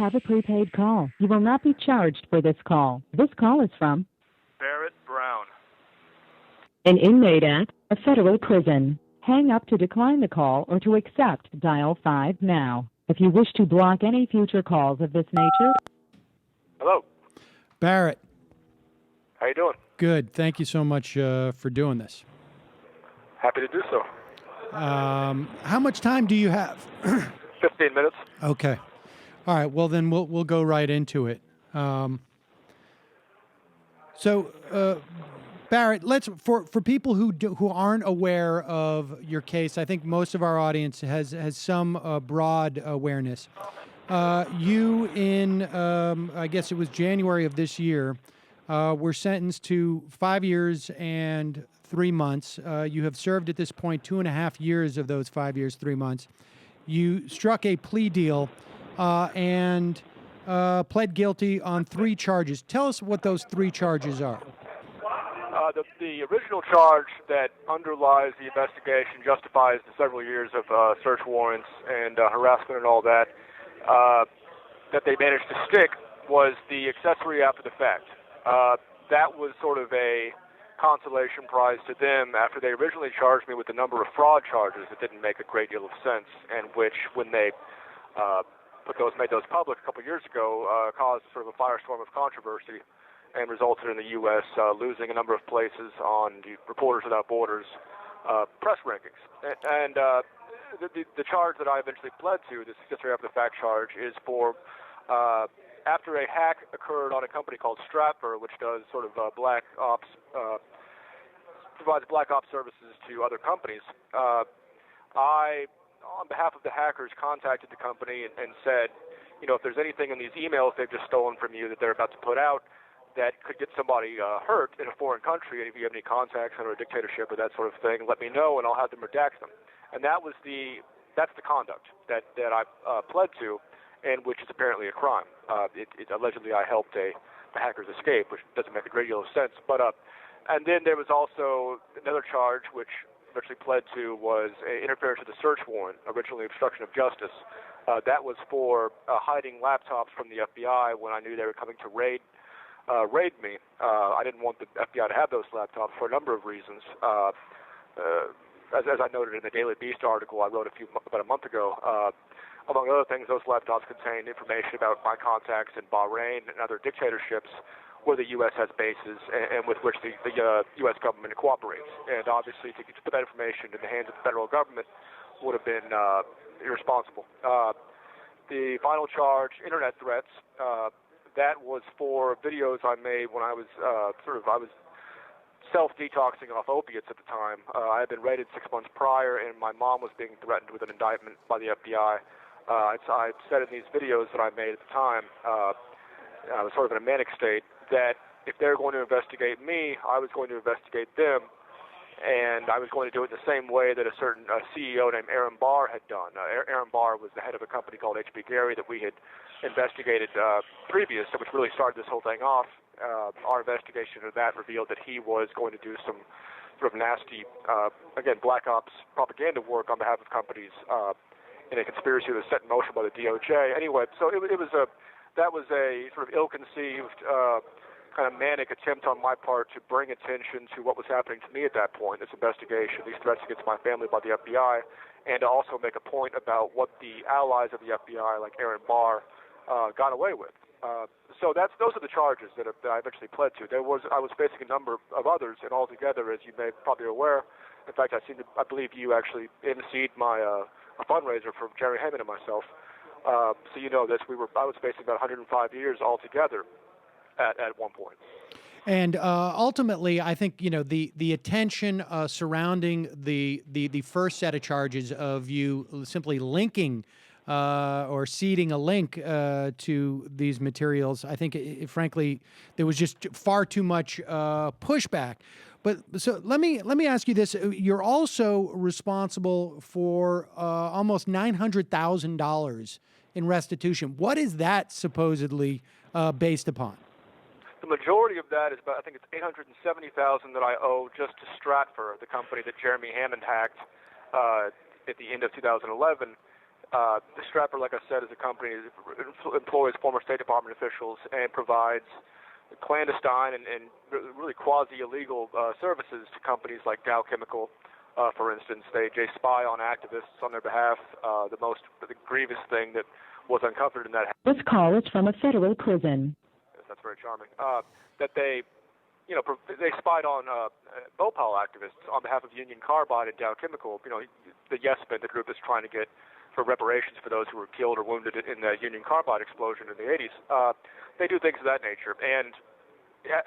have a prepaid call. You will not be charged for this call. This call is from Barrett Brown. an inmate at a federal prison. Hang up to decline the call or to accept. Dial 5 now. If you wish to block any future calls of this nature. Hello. Barrett. How you doing? Good. Thank you so much for doing this. Happy to do so. How much time do you have? 15 minutes. Okay. All right. Well, then we'll go right into it. Barrett, let's for people who aren't aware of your case. I think most of our audience has some broad awareness. You in I guess it was January of this year were sentenced to 5 years and 3 months. You have served at this point 2.5 years of those 5 years, 3 months. You struck a plea deal and pled guilty on 3 charges. Tell us what those 3 charges are. The original charge that underlies the investigation justifies the several years of search warrants and harassment and all that that they managed to stick was the accessory after the fact. That was sort of a consolation prize to them after they originally charged me with a number of fraud charges that didn't make a great deal of sense, and which, when they made those public a couple of years ago, caused sort of a firestorm of controversy and resulted in the U.S. Losing a number of places on the Reporters Without Borders press rankings. And the charge that I eventually pled to, this accessory after the fact charge, is for after a hack occurred on a company called Stratfor, which does sort of black ops, provides black ops services to other companies. I, on behalf of the hackers, contacted the company and said, if there's anything in these emails they've just stolen from you that they're about to put out that could get somebody hurt in a foreign country, and if you have any contacts under a dictatorship or that sort of thing, let me know and I'll have them redact them. And that's the conduct that I pled to, and which is apparently a crime. Allegedly I helped the hackers escape, which doesn't make a great deal of sense. But and then there was also another charge which eventually pled to was interference with the search warrant, originally obstruction of justice. That was for hiding laptops from the FBI when I knew they were coming to raid me. I didn't want the FBI to have those laptops for a number of reasons. As I noted in the Daily Beast article I wrote about a month ago, among other things, those laptops contain information about my contacts in Bahrain and other dictatorships where the U.S. has bases and with which the U.S. government cooperates. And obviously, to put that information in the hands of the federal government would have been irresponsible. The final charge, internet threats, that was for videos I made when I was I was self-detoxing off opiates at the time. I had been raided 6 months prior, and my mom was being threatened with an indictment by the FBI. I said in these videos that I made at the time, I was sort of in a manic state, that if they were going to investigate me, I was going to investigate them, and I was going to do it the same way that a certain CEO named Aaron Barr had done. Aaron Barr was the head of a company called H.B. Gary that we had investigated previous, which really started this whole thing off. Our investigation of that revealed that he was going to do some sort of nasty, again, black ops propaganda work on behalf of companies in a conspiracy that was set in motion by the DOJ. Anyway, so that was a sort of ill-conceived, kind of manic attempt on my part to bring attention to what was happening to me at that point, this investigation, these threats against my family by the FBI, and to also make a point about what the allies of the FBI, like Aaron Barr, got away with. So those are the charges that I eventually pled to. I was facing a number of others, and altogether, as you may probably be aware, in fact, I believe you actually emceed my a fundraiser for Jerry Hammond and myself. So you know this. I was facing about 105 years altogether at one point. And ultimately, I think the attention surrounding the first set of charges of you simply linking or seeding a link to these materials, I think, frankly, there was just far too much pushback. But so let me ask you this: you're also responsible for almost $900,000 in restitution. What is that supposedly based upon? The majority of that is about, I think it's $870,000 that I owe just to Stratfor, the company that Jeremy Hammond hacked at the end of 2011. Stratfor, like I said, is a company that employs former State Department officials and provides clandestine and really quasi-illegal services to companies like Dow Chemical, for instance. They spy on activists on their behalf. The grievous thing that was uncovered in that. This call is from a federal prison. That's very charming. That they spied on Bhopal activists on behalf of Union Carbide and Dow Chemical. The Yes Men, the group that's trying to get for reparations for those who were killed or wounded in the Union Carbide explosion in the 80s. They do things of that nature. And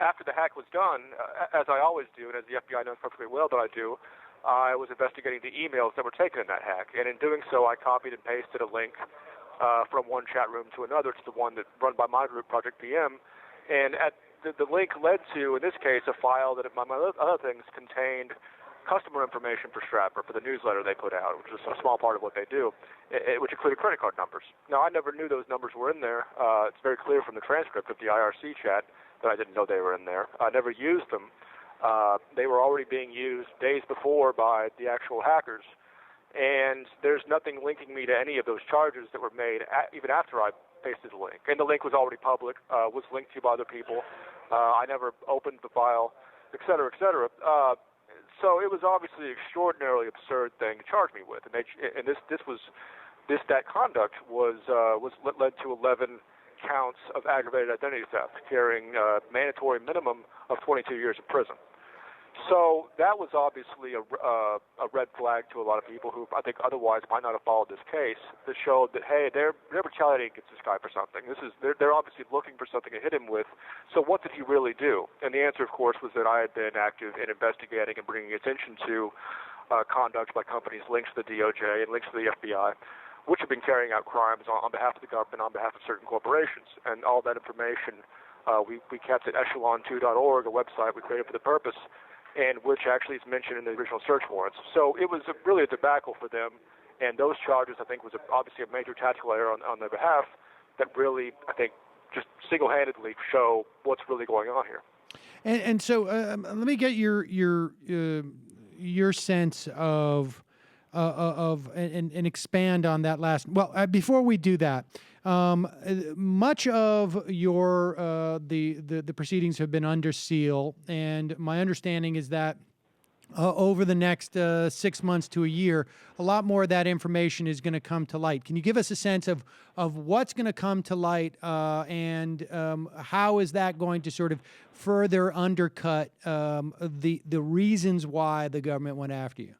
after the hack was done, as I always do, and as the FBI knows perfectly well that I do, I was investigating the emails that were taken in that hack. And in doing so, I copied and pasted a link from one chat room to another to the one that run by my group, Project PM. And the link led to, in this case, a file that, among other things, contained customer information for Stratfor, for the newsletter they put out, which is a small part of what they do, which included credit card numbers. Now, I never knew those numbers were in there. It's very clear from the transcript of the IRC chat that I didn't know they were in there. I never used them. They were already being used days before by the actual hackers, and there's nothing linking me to any of those charges that were made even after I pasted the link. And the link was already public, was linked to by other people. I never opened the file, et cetera, et cetera. So it was obviously an extraordinarily absurd thing to charge me with, and that conduct was led to 11 counts of aggravated identity theft, carrying a mandatory minimum of 22 years in prison. So that was obviously a red flag to a lot of people who I think otherwise might not have followed this case. That showed that, hey, they're retaliating against this guy for something. They're obviously looking for something to hit him with. So what did he really do? And the answer, of course, was that I had been active in investigating and bringing attention to conduct by companies linked to the DOJ and linked to the FBI, which have been carrying out crimes on behalf of the government, on behalf of certain corporations. And all that information we kept at echelon2.org, a website we created for the purpose, and which actually is mentioned in the original search warrants. So it was really a debacle for them, and those charges, I think, was obviously a major tactical error on their behalf that really, I think, just single-handedly show what's really going on here. And so let me get your sense of and expand on that last. Well, before we do that, much of your the proceedings have been under seal, and my understanding is that over the next 6 months to a year, a lot more of that information is going to come to light. Can you give us a sense of what's going to come to light, and how is that going to sort of further undercut the reasons why the government went after you?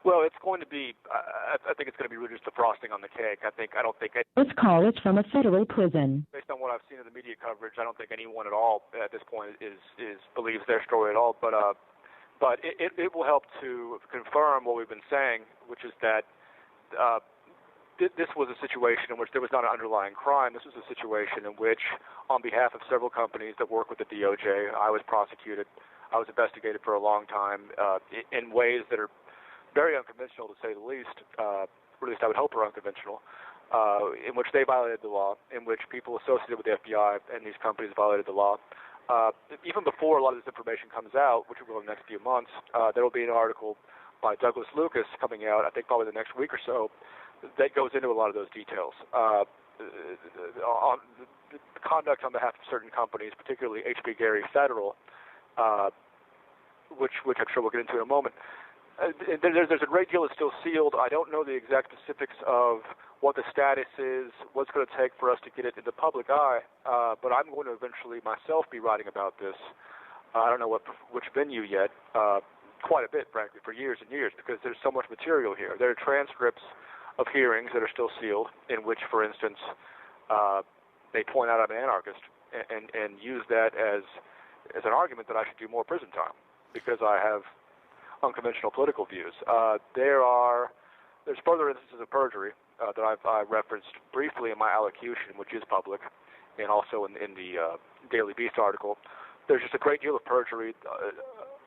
Well, it's going to be, I think it's going to be really just the frosting on the cake. I don't think... This call is from a federal prison. Based on what I've seen in the media coverage, I don't think anyone at all at this point believes their story at all. But it will help to confirm what we've been saying, which is that this was a situation in which there was not an underlying crime. This was a situation in which, on behalf of several companies that work with the DOJ, I was prosecuted. I was investigated for a long time in ways that are very unconventional, to say the least, or at least I would hope are unconventional, in which they violated the law, in which people associated with the FBI and these companies violated the law. Even before a lot of this information comes out, which will in the next few months, there will be an article by Douglas Lucas coming out, I think probably the next week or so, that goes into a lot of those details. On the conduct on behalf of certain companies, particularly HB Gary Federal, which I'm sure we'll get into in a moment. There's a great deal that's still sealed. I don't know the exact specifics of what the status is, what's going to take for us to get it in the public eye, but I'm going to eventually myself be writing about this. I don't know which venue yet, quite a bit, frankly, for years and years, because there's so much material here. There are transcripts of hearings that are still sealed, in which, for instance, they point out I'm an anarchist and use that as an argument that I should do more prison time because I have unconventional political views. There's further instances of perjury that I've referenced briefly in my allocution, which is public, and also in the Daily Beast article. There's just a great deal of perjury,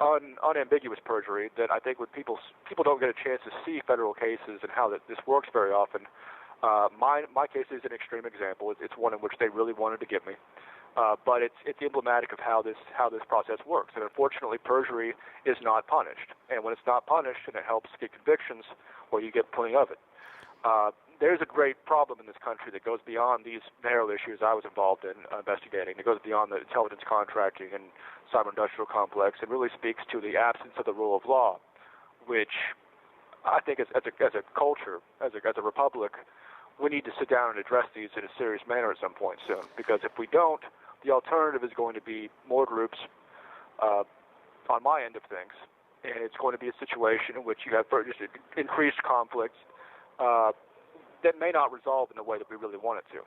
unambiguous perjury, that I think when people don't get a chance to see federal cases and how this works very often. My case is an extreme example. It's one in which they really wanted to get me. But it's emblematic of how this process works. And unfortunately, perjury is not punished. And when it's not punished and it helps get convictions, well, you get plenty of it. There's a great problem in this country that goes beyond these narrow issues I was involved in investigating. It goes beyond the intelligence contracting and cyber-industrial complex. It really speaks to the absence of the rule of law, which I think as a culture, as a republic, we need to sit down and address these in a serious manner at some point soon. Because if we don't, the alternative is going to be more groups on my end of things, and it's going to be a situation in which you have just increased conflicts that may not resolve in the way that we really want it to.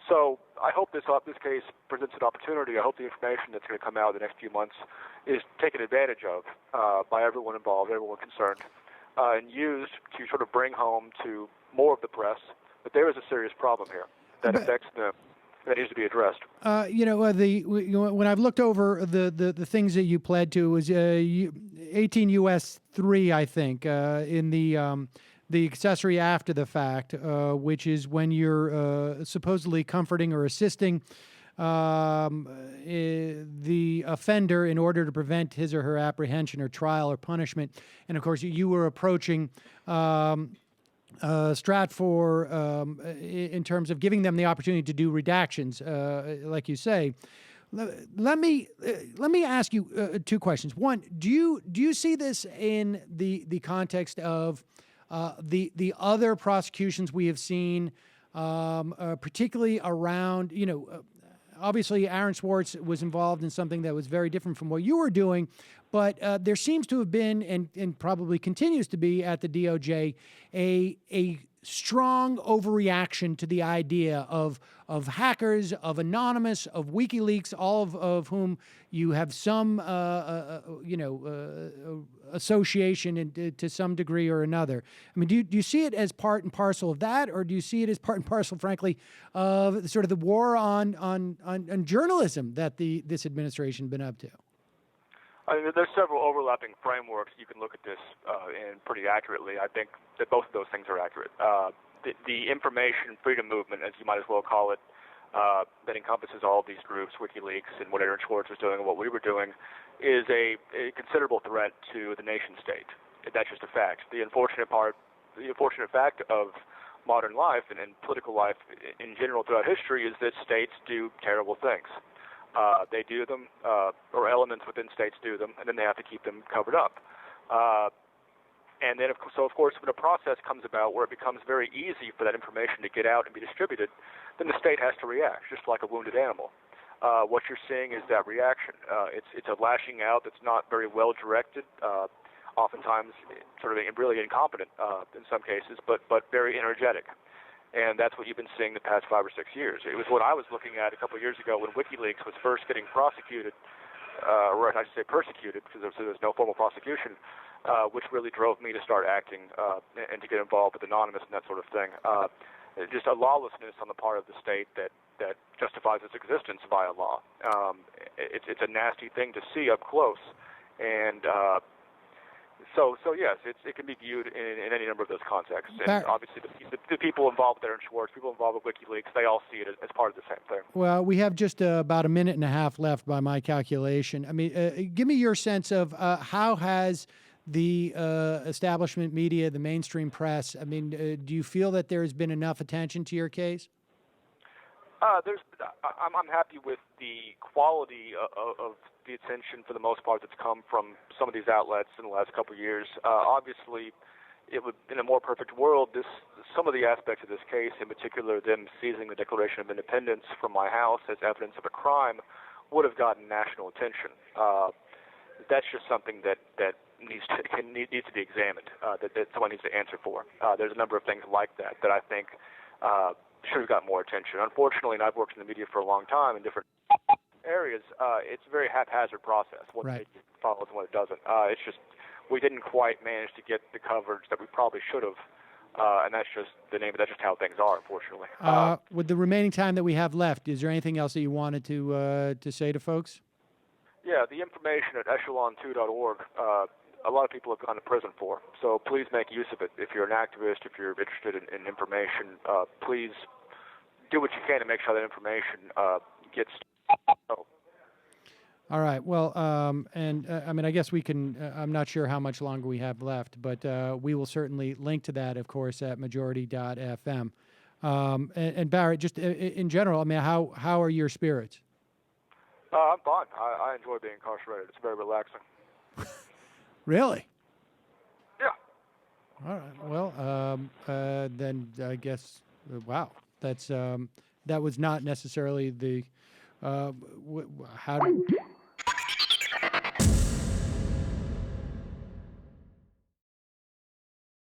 So I hope this case presents an opportunity. I hope the information that's going to come out in the next few months is taken advantage of by everyone involved, everyone concerned, and used to sort of bring home to more of the press that there is a serious problem here that affects them, that needs to be addressed. When I've looked over the things that you pled to, it was 18 U.S. 3, I think, in the accessory after the fact, which is when you're supposedly comforting or assisting the offender in order to prevent his or her apprehension or trial or punishment. And of course, you were approaching Stratfor in terms of giving them the opportunity to do redactions, like you say. Let me ask you two questions. One, do you see this in the context of the other prosecutions we have seen, particularly around, obviously Aaron Swartz was involved in something that was very different from what you were doing, but there seems to have been, and probably continues to be at the DOJ, a strong overreaction to the idea of hackers, of Anonymous, of WikiLeaks, all of whom you have some association to some degree or another. I mean, do you see it as part and parcel of that, or do you see it as part and parcel, frankly, of sort of the war on journalism that this administration has been up to? I mean, there's several overlapping frameworks you can look at this in pretty accurately. I think that both of those things are accurate. The information freedom movement, as you might as well call it, that encompasses all of these groups, WikiLeaks and what Aaron Swartz was doing and what we were doing, is a considerable threat to the nation state. That's just a fact. The unfortunate fact of modern life and political life in general throughout history is that states do terrible things. They do them, or elements within states do them, and then they have to keep them covered up. And then, of course, when a process comes about where it becomes very easy for that information to get out and be distributed, then the state has to react, just like a wounded animal. What you're seeing is that reaction. It's a lashing out that's not very well directed, oftentimes sort of really incompetent in some cases, but very energetic. And that's what you've been seeing the past 5 or 6 years. It was what I was looking at a couple of years ago when WikiLeaks was first getting prosecuted, or I should say persecuted, because there was no formal prosecution, which really drove me to start acting and to get involved with Anonymous and that sort of thing. Just a lawlessness on the part of the state that justifies its existence via law. It's a nasty thing to see up close, and So yes, it can be viewed in any number of those contexts. And obviously the people involved with Aaron Swartz, people involved with WikiLeaks, they all see it as part of the same thing. Well, we have just about a minute and a half left by my calculation. I mean, give me your sense of how has the establishment media, the mainstream press, I mean, do you feel that there has been enough attention to your case? I'm happy with the quality of the attention for the most part that's come from some of these outlets in the last couple of years. Obviously, it would, in a more perfect world, some of the aspects of this case, in particular them seizing the Declaration of Independence from my house as evidence of a crime, would have gotten national attention. That's just something that needs to be examined, that someone needs to answer for. There's a number of things like that I think should have got more attention. Unfortunately, and I've worked in the media for a long time in different areas, it's a very haphazard process. What right. follows and what it doesn't. It's just we didn't quite manage to get the coverage that we probably should have, and that's just the name. That's just how things are, unfortunately. With the remaining time that we have left, is there anything else that you wanted to say to folks? Yeah, the information at echelon2.org. A lot of people have gone to prison for, so please make use of it. If you're an activist, if you're interested in information, please do what you can to make sure that information gets. All right. Well, I mean, I guess we can. I'm not sure how much longer we have left, but we will certainly link to that, of course, at majority.fm. And Barrett, just in general, I mean, how are your spirits? I'm fine. I enjoy being incarcerated. It's very relaxing. Really? Yeah. All right. Well, then I guess. Wow. That's that was not necessarily the. How?